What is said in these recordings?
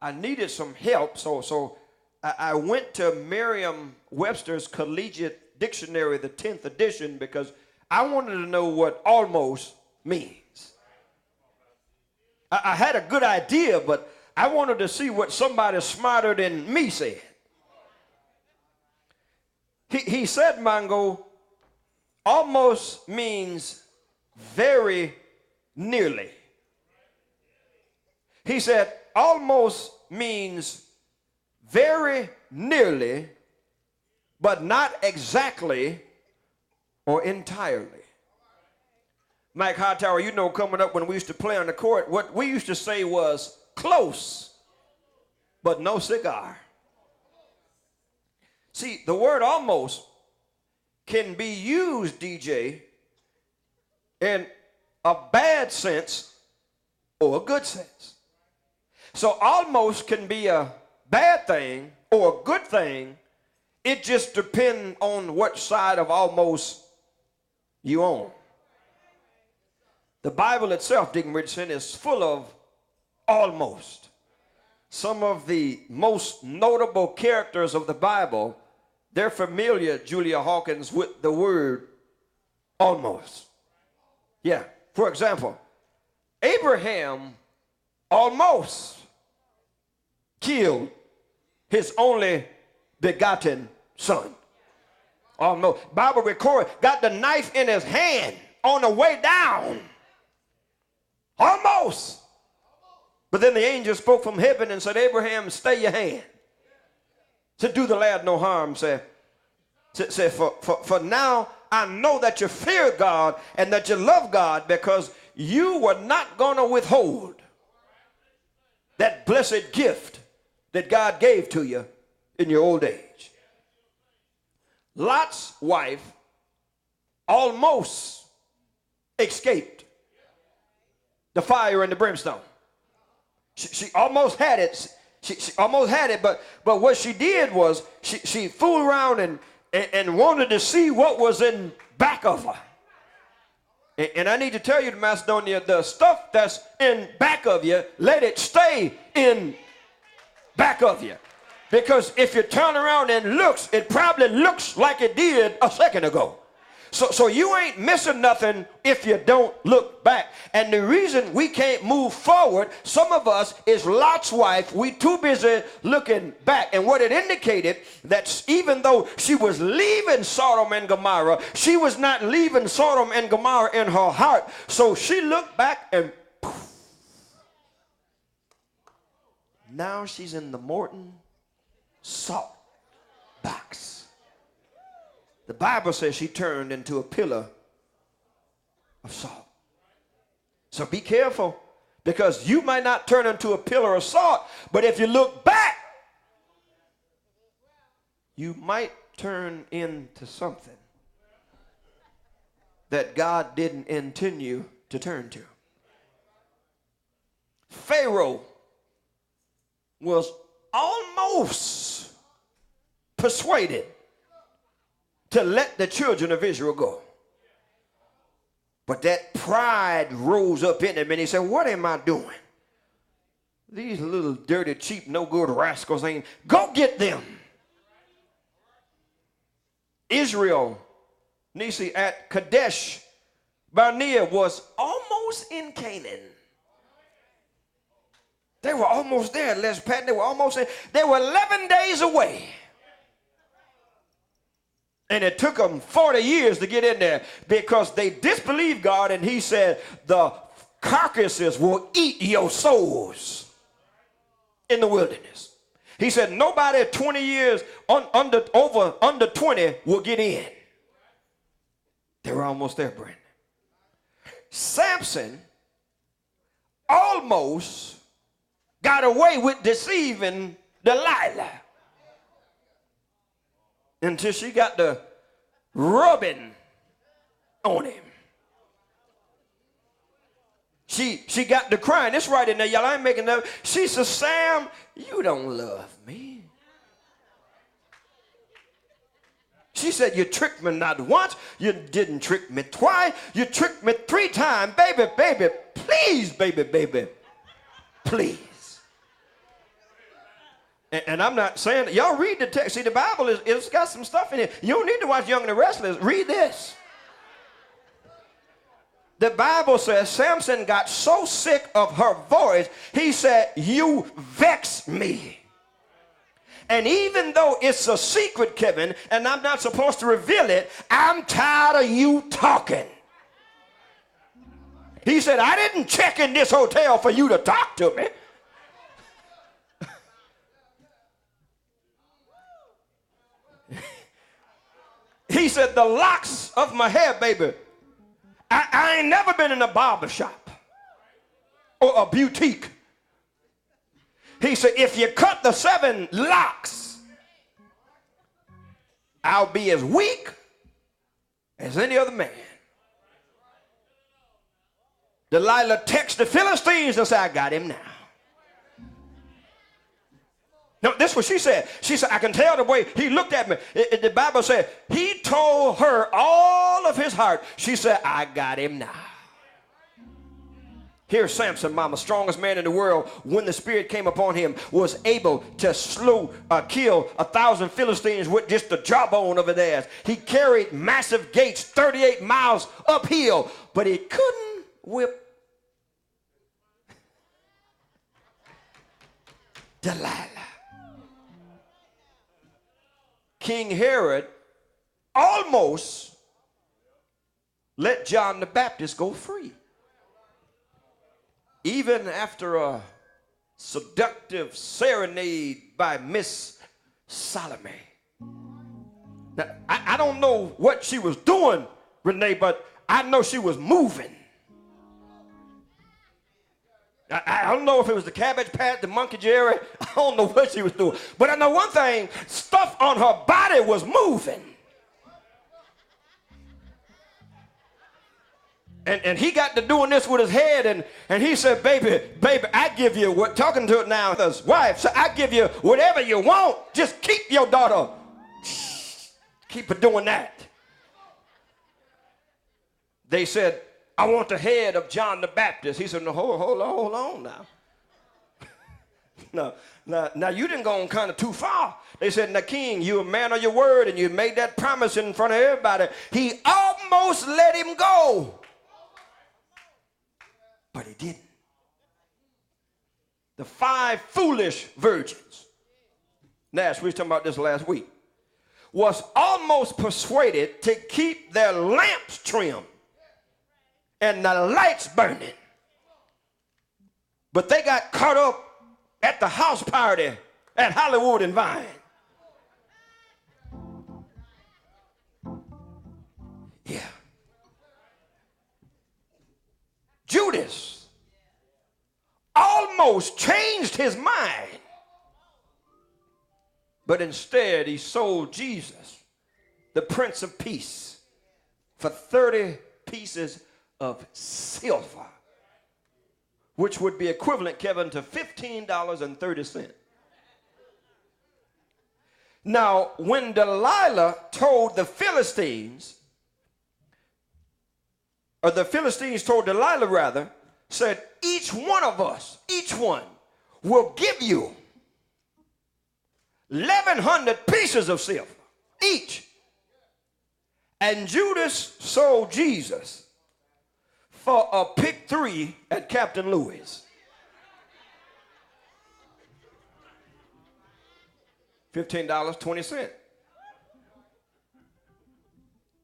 I needed some help, so I went to Merriam-Webster's Collegiate Dictionary, the 10th edition, because I wanted to know what almost means. I had a good idea, but I wanted to see what somebody smarter than me said. He said, Mongo, almost means very nearly. He said, almost means very nearly, but not exactly or entirely. Mike Hightower, you know, coming up when we used to play on the court, what we used to say was close, but no cigar. See, the word almost can be used, DJ, in a bad sense or a good sense. So almost can be a bad thing or a good thing. It just depends on what side of almost you own. The Bible itself, Deacon Richardson, is full of almost. Some of the most notable characters of the Bible, they're familiar, Julia Hawkins, with the word almost. Yeah, for example, Abraham almost killed his only begotten son. Almost. Bible record, got the knife in his hand on the way down. Almost. But then the angel spoke from heaven and said, Abraham, stay your hand. Said, do the lad no harm. Said, for now I know that you fear God and that you love God, because you were not going to withhold that blessed gift that God gave to you in your old age. Lot's wife almost escaped the fire and the brimstone. She almost had it. She almost had it, but what she did was she fooled around and wanted to see what was in back of her. And I need to tell you, Macedonia, the stuff that's in back of you, let it stay in back of you. Because if you turn around and looks, it probably looks like it did a second ago. So you ain't missing nothing if you don't look back. And the reason we can't move forward, some of us, is Lot's wife. We too busy looking back. And what it indicated, that even though she was leaving Sodom and Gomorrah, she was not leaving Sodom and Gomorrah in her heart. So she looked back and poof, now she's in the Morton salt box. The Bible says she turned into a pillar of salt. So be careful, because you might not turn into a pillar of salt, but if you look back, you might turn into something that God didn't intend you to turn to. Pharaoh was almost persuaded to let the children of Israel go. But that pride rose up in him, and he said, what am I doing? These little dirty, cheap, no good rascals ain't. Go get them. Israel, Nisi, at Kadesh Barnea was almost in Canaan. They were almost there, Les Patton. They were almost there. They were 11 days away. And it took them 40 years to get in there, because they disbelieved God, and he said, the carcasses will eat your souls in the wilderness. He said, nobody 20 years under 20 will get in. They were almost there, Brandon. Samson almost got away with deceiving Delilah, until she got the rubbing on him. She got the crying. It's right in there, y'all. I ain't making that. She said, Sam, you don't love me. She said, you tricked me not once. You didn't trick me twice. You tricked me 3 times. Baby, please, baby, please. And I'm not saying that. Y'all read the text. See, the Bible it's got some stuff in it. You don't need to watch Young and the Restless. Read this. The Bible says Samson got so sick of her voice, he said, "You vex me." And even though it's a secret, Kevin, and I'm not supposed to reveal it, I'm tired of you talking. He said, "I didn't check in this hotel for you to talk to me." He said, "The locks of my hair, baby. I ain't never been in a barber shop or a boutique." He said, "If you cut the 7 locks, I'll be as weak as any other man." Delilah texted the Philistines and said, "I got him now." No, this is what she said. She said, "I can tell the way he looked at me." The Bible said, he told her all of his heart. She said, "I got him now." Here's Samson, mama, strongest man in the world, when the Spirit came upon him, was able to kill 1,000 Philistines with just the jawbone of his ass. He carried massive gates 38 miles uphill, but he couldn't whip Delilah. King Herod almost let John the Baptist go free. Even after a seductive serenade by Miss Salome. Now, I don't know what she was doing, Renee, but I know she was moving. I don't know if it was the Cabbage Patch, the Monkey Jerry. I don't know what she was doing. But I know one thing, stuff on her body was moving. And he got to doing this with his head, and he said, baby, I give you what, talking to it now, his wife, so I give you whatever you want. Just keep your daughter. Keep her doing that. They said, "I want the head of John the Baptist." He said, "No, hold on now. Now you didn't go on kind of too far." They said, "Now, king, you're a man of your word, and you made that promise in front of everybody." He almost let him go, but he didn't. The 5 foolish virgins, Nash, we were talking about this last week, was almost persuaded to keep their lamps trimmed and the lights burning. But they got caught up at the house party at Hollywood and Vine. Yeah. Judas almost changed his mind, but instead he sold Jesus, the Prince of Peace, for 30 pieces of silver, which would be equivalent, Kevin, to $15.30. Now, when Delilah told the Philistines, or the Philistines told Delilah rather, said, each one of us, each one, will give you 1,100 pieces of silver, each. And Judas sold Jesus for a pick 3 at Captain Louis. $15.20.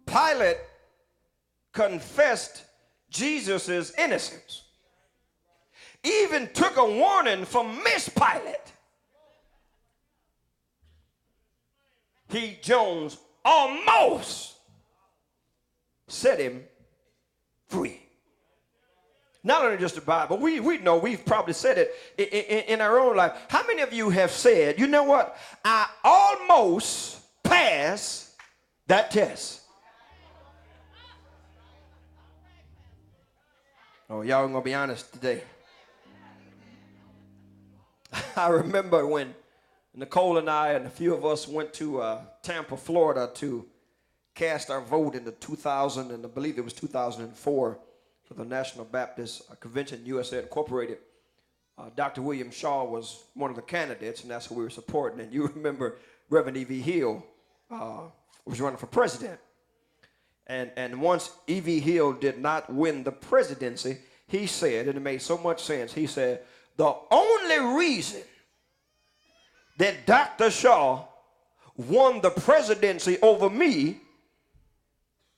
Pilate confessed Jesus' innocence. Even took a warning from Miss Pilate. He, Jones, almost set him free. Not only just the Bible, we know we've probably said it in our own life. How many of you have said, you know what, I almost passed that test? Oh, y'all are going to be honest today. I remember when Nicole and I and a few of us went to Tampa, Florida to cast our vote in the 2000, and I believe it was 2004, for the National Baptist Convention USA Incorporated. Dr. William Shaw was one of the candidates, and that's who we were supporting. And you remember Reverend E.V. Hill was running for president. And once E.V. Hill did not win the presidency, he said, and it made so much sense, he said, the only reason that Dr. Shaw won the presidency over me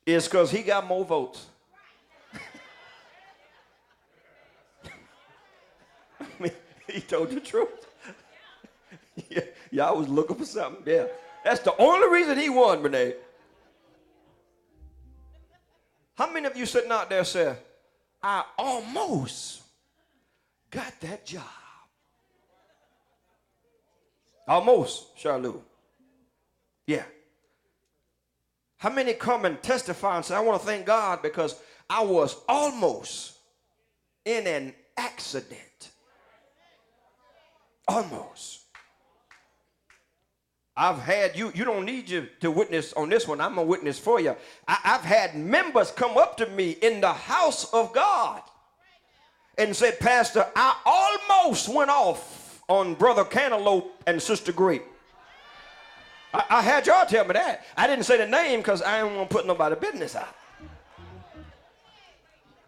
is because he got more votes. I mean, he told the truth. Yeah, y'all was looking for something. Yeah, that's the only reason he won, Renee. How many of you sitting out there say, I almost got that job? Almost, Charlou. Yeah. How many come and testify and say, I want to thank God because I was almost in an accident. Almost. I've had you don't need you to witness on this one. I'm a witness for you. I've had members come up to me in the house of God and said, Pastor, I almost went off on Brother Cantaloupe and Sister Grape. I had y'all tell me that. I didn't say the name because I didn't want to put nobody's business out.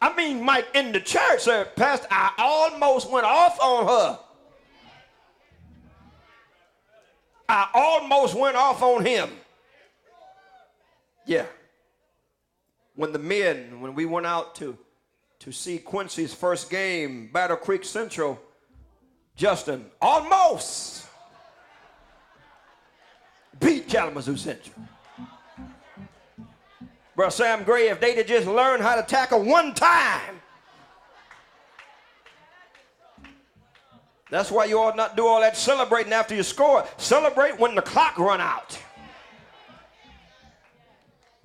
I mean, Mike in the church said, Pastor, I almost went off on her. I almost went off on him. Yeah. When we went out to see Quincy's first game, Battle Creek Central, Justin almost beat Kalamazoo Central. Brother Sam Gray, if they'd have just learned how to tackle one time. That's why you ought not do all that celebrating after you score. Celebrate when the clock run out.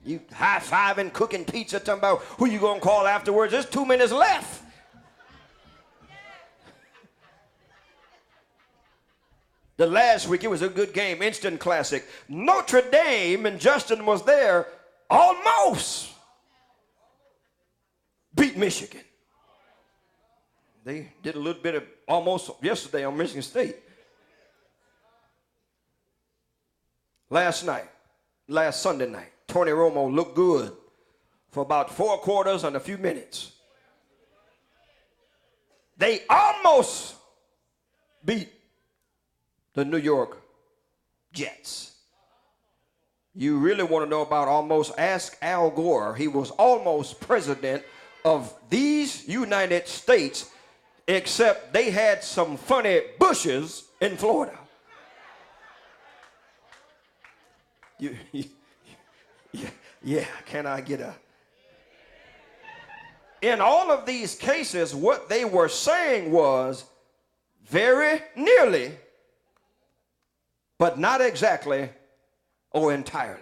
You high-fiving, cooking pizza, talking about who you going to call afterwards. There's 2 minutes left. The last week, it was a good game, instant classic. Notre Dame, and Justin was there, almost beat Michigan. They did a little bit of almost yesterday on Michigan State. Last Sunday night, Tony Romo looked good for about 4 quarters and a few minutes. They almost beat the New York Jets. You really want to know about almost? Ask Al Gore. He was almost president of these United States, except they had some funny bushes in Florida. Yeah, can I get a? In all of these cases, what they were saying was very nearly, but not exactly or entirely.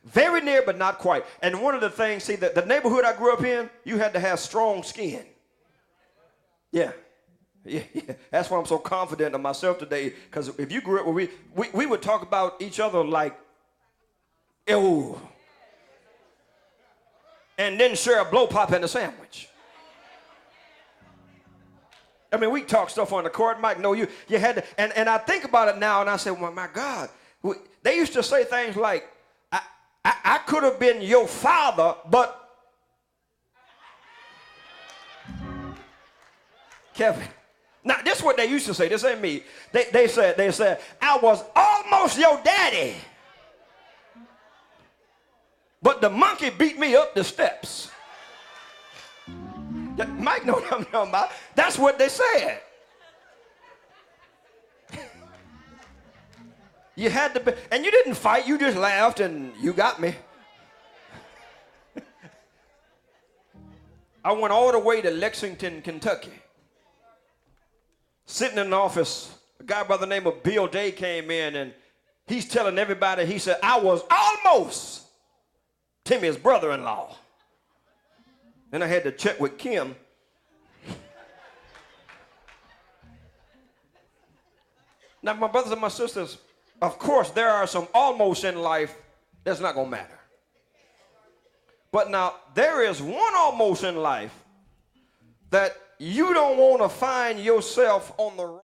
Very near, but not quite. And one of the things, see, the neighborhood I grew up in, you had to have strong skin. Yeah. That's why I'm so confident of myself today, because if you grew up where we would talk about each other like, ew, and then share a blow pop and a sandwich. I mean, we talk stuff on the court, Mike. No, you had to, and I think about it now, and I say, well, my God, they used to say things like, I could have been your father, but Kevin. Now, this is what they used to say. This ain't me. They said, I was almost your daddy, but the monkey beat me up the steps. Mike know what I'm talking about. That's what they said. You had to be, and you didn't fight. You just laughed and you got me. I went all the way to Lexington, Kentucky. Sitting in the office, a guy by the name of Bill Day came in, and he's telling everybody, he said, I was almost Timmy's brother-in-law. Then I had to check with Kim. Now, my brothers and my sisters, of course, there are some almost in life that's not going to matter. But now, there is one almost in life that you don't want to find yourself on the